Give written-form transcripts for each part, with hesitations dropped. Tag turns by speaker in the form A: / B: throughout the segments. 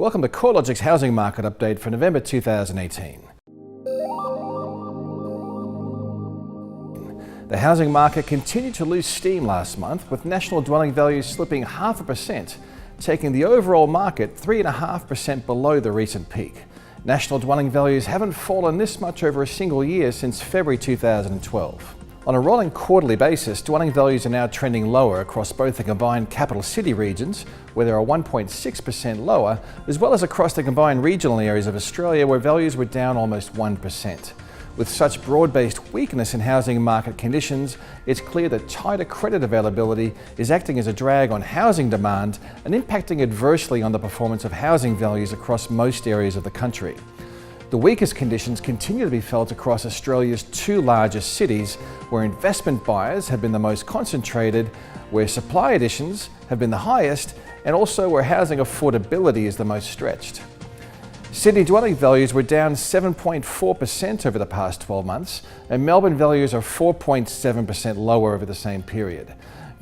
A: Welcome to CoreLogic's housing market update for November 2018. The housing market continued to lose steam last month, with national dwelling values slipping 0.5%, taking the overall market 3.5% below the recent peak. National dwelling values haven't fallen this much over a single year since February 2012. On a rolling quarterly basis, dwelling values are now trending lower across both the combined capital city regions, where they are 1.6% lower, as well as across the combined regional areas of Australia, where values were down almost 1%. With such broad-based weakness in housing market conditions, it's clear that tighter credit availability is acting as a drag on housing demand and impacting adversely on the performance of housing values across most areas of the country. The weakest conditions continue to be felt across Australia's two largest cities, where investment buyers have been the most concentrated, where supply additions have been the highest, and also where housing affordability is the most stretched. Sydney dwelling values were down 7.4% over the past 12 months, and Melbourne values are 4.7% lower over the same period.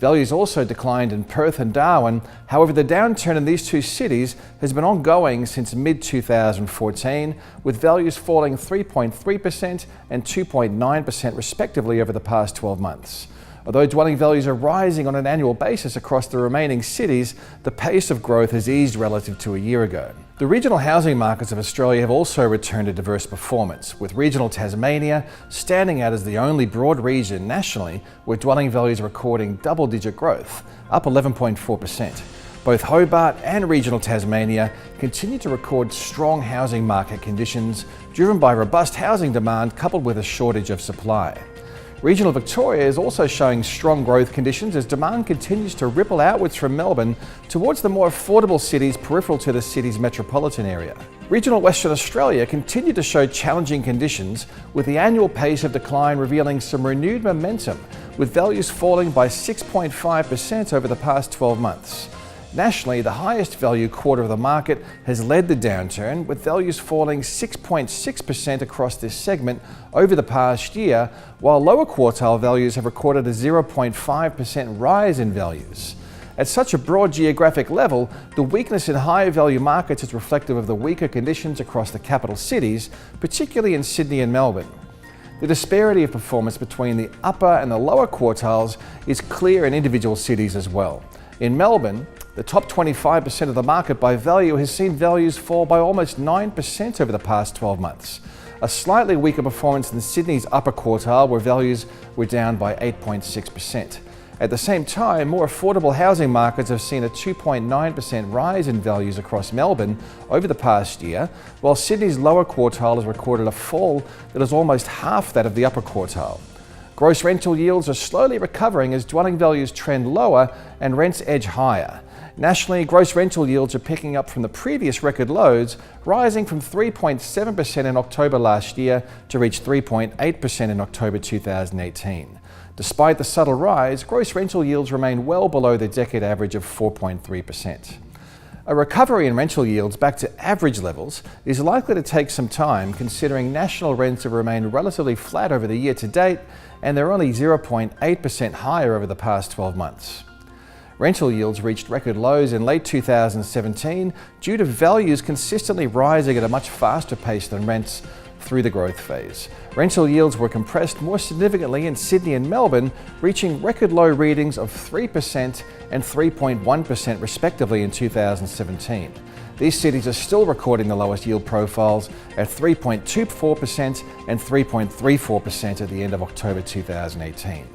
A: Values also declined in Perth and Darwin. However, the downturn in these two cities has been ongoing since mid-2014, with values falling 3.3% and 2.9% respectively over the past 12 months. Although dwelling values are rising on an annual basis across the remaining cities, the pace of growth has eased relative to a year ago. The regional housing markets of Australia have also returned to diverse performance, with regional Tasmania standing out as the only broad region nationally where dwelling values are recording double-digit growth, up 11.4%. Both Hobart and regional Tasmania continue to record strong housing market conditions, driven by robust housing demand coupled with a shortage of supply. Regional Victoria is also showing strong growth conditions as demand continues to ripple outwards from Melbourne towards the more affordable cities peripheral to the city's metropolitan area. Regional Western Australia continued to show challenging conditions, with the annual pace of decline revealing some renewed momentum, with values falling by 6.5% over the past 12 months. Nationally, the highest value quarter of the market has led the downturn, with values falling 6.6% across this segment over the past year, while lower quartile values have recorded a 0.5% rise in values. At such a broad geographic level, the weakness in higher value markets is reflective of the weaker conditions across the capital cities, particularly in Sydney and Melbourne. The disparity of performance between the upper and the lower quartiles is clear in individual cities as well. In Melbourne, the top 25% of the market by value has seen values fall by almost 9% over the past 12 months. A slightly weaker performance in Sydney's upper quartile, where values were down by 8.6%. At the same time, more affordable housing markets have seen a 2.9% rise in values across Melbourne over the past year, while Sydney's lower quartile has recorded a fall that is almost half that of the upper quartile. Gross rental yields are slowly recovering as dwelling values trend lower and rents edge higher. Nationally, gross rental yields are picking up from the previous record lows, rising from 3.7% in October last year to reach 3.8% in October 2018. Despite the subtle rise, gross rental yields remain well below the decade average of 4.3%. A recovery in rental yields back to average levels is likely to take some time, considering national rents have remained relatively flat over the year to date, and they're only 0.8% higher over the past 12 months. Rental yields reached record lows in late 2017 due to values consistently rising at a much faster pace than rents through the growth phase. Rental yields were compressed more significantly in Sydney and Melbourne, reaching record low readings of 3% and 3.1% respectively in 2017. These cities are still recording the lowest yield profiles at 3.24% and 3.34% at the end of October 2018.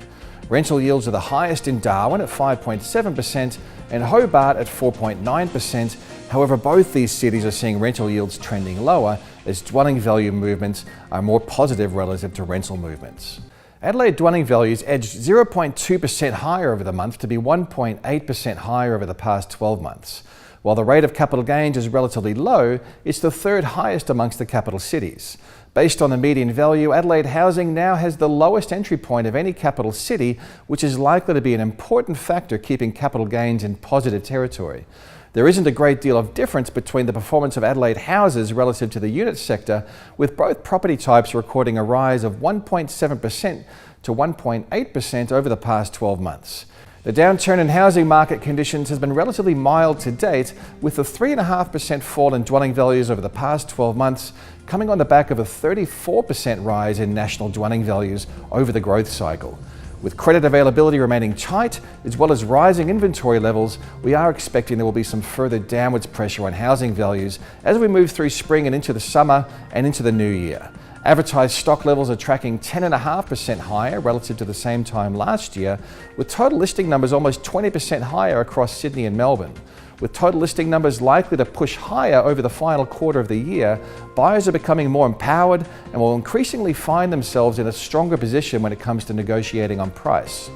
A: Rental yields are the highest in Darwin at 5.7% and Hobart at 4.9%. However, both these cities are seeing rental yields trending lower as dwelling value movements are more positive relative to rental movements. Adelaide dwelling values edged 0.2% higher over the month to be 1.8% higher over the past 12 months. While the rate of capital gains is relatively low, it's the third highest amongst the capital cities. Based on the median value, Adelaide housing now has the lowest entry point of any capital city, which is likely to be an important factor keeping capital gains in positive territory. There isn't a great deal of difference between the performance of Adelaide houses relative to the unit sector, with both property types recording a rise of 1.7% to 1.8% over the past 12 months. The downturn in housing market conditions has been relatively mild to date, with a 3.5% fall in dwelling values over the past 12 months coming on the back of a 34% rise in national dwelling values over the growth cycle. With credit availability remaining tight, as well as rising inventory levels, we are expecting there will be some further downwards pressure on housing values as we move through spring and into the summer and into the new year. Advertised stock levels are tracking 10.5% higher relative to the same time last year, with total listing numbers almost 20% higher across Sydney and Melbourne. With total listing numbers likely to push higher over the final quarter of the year, buyers are becoming more empowered and will increasingly find themselves in a stronger position when it comes to negotiating on price.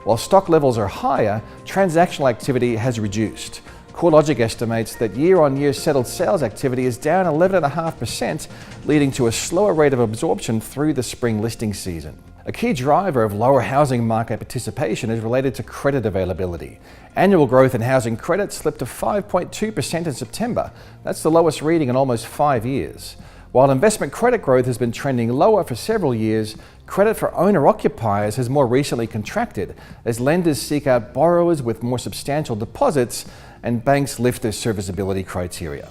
A: While stock levels are higher, transactional activity has reduced. CoreLogic estimates that year-on-year settled sales activity is down 11.5%, leading to a slower rate of absorption through the spring listing season. A key driver of lower housing market participation is related to credit availability. Annual growth in housing credit slipped to 5.2% in September. That's the lowest reading in almost 5 years. While investment credit growth has been trending lower for several years, credit for owner-occupiers has more recently contracted as lenders seek out borrowers with more substantial deposits and banks lift their serviceability criteria.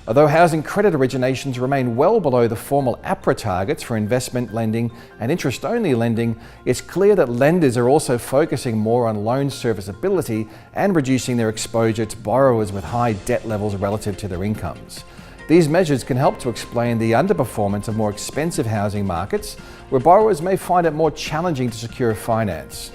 A: Although housing credit originations remain well below the formal APRA targets for investment lending and interest-only lending, it's clear that lenders are also focusing more on loan serviceability and reducing their exposure to borrowers with high debt levels relative to their incomes. These measures can help to explain the underperformance of more expensive housing markets, where borrowers may find it more challenging to secure finance.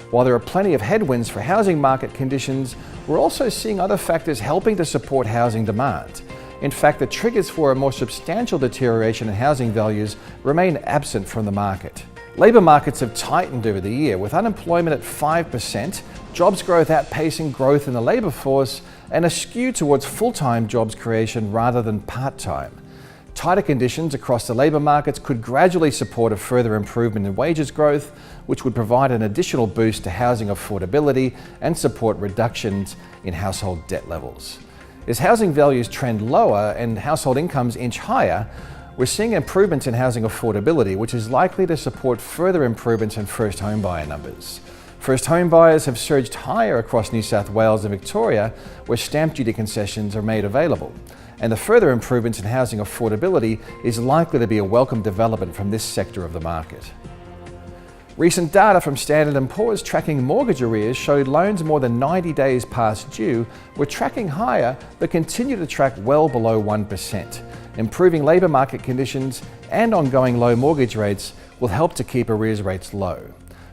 A: While there are plenty of headwinds for housing market conditions, we're also seeing other factors helping to support housing demand. In fact, the triggers for a more substantial deterioration in housing values remain absent from the market. Labour markets have tightened over the year, with unemployment at 5%, jobs growth outpacing growth in the labour force, and a skew towards full-time jobs creation rather than part-time. Tighter conditions across the labour markets could gradually support a further improvement in wages growth, which would provide an additional boost to housing affordability and support reductions in household debt levels. As housing values trend lower and household incomes inch higher, we're seeing improvements in housing affordability, which is likely to support further improvements in first home buyer numbers. First home buyers have surged higher across New South Wales and Victoria, where stamp duty concessions are made available. And the further improvements in housing affordability is likely to be a welcome development from this sector of the market. Recent data from Standard & Poor's tracking mortgage arrears showed loans more than 90 days past due were tracking higher but continue to track well below 1%. Improving labour market conditions and ongoing low mortgage rates will help to keep arrears rates low.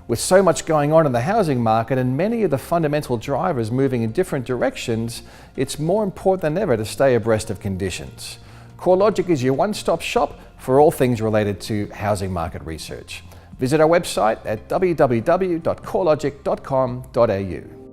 A: With so much going on in the housing market and many of the fundamental drivers moving in different directions, it's more important than ever to stay abreast of conditions. CoreLogic is your one-stop shop for all things related to housing market research. Visit our website at www.corelogic.com.au.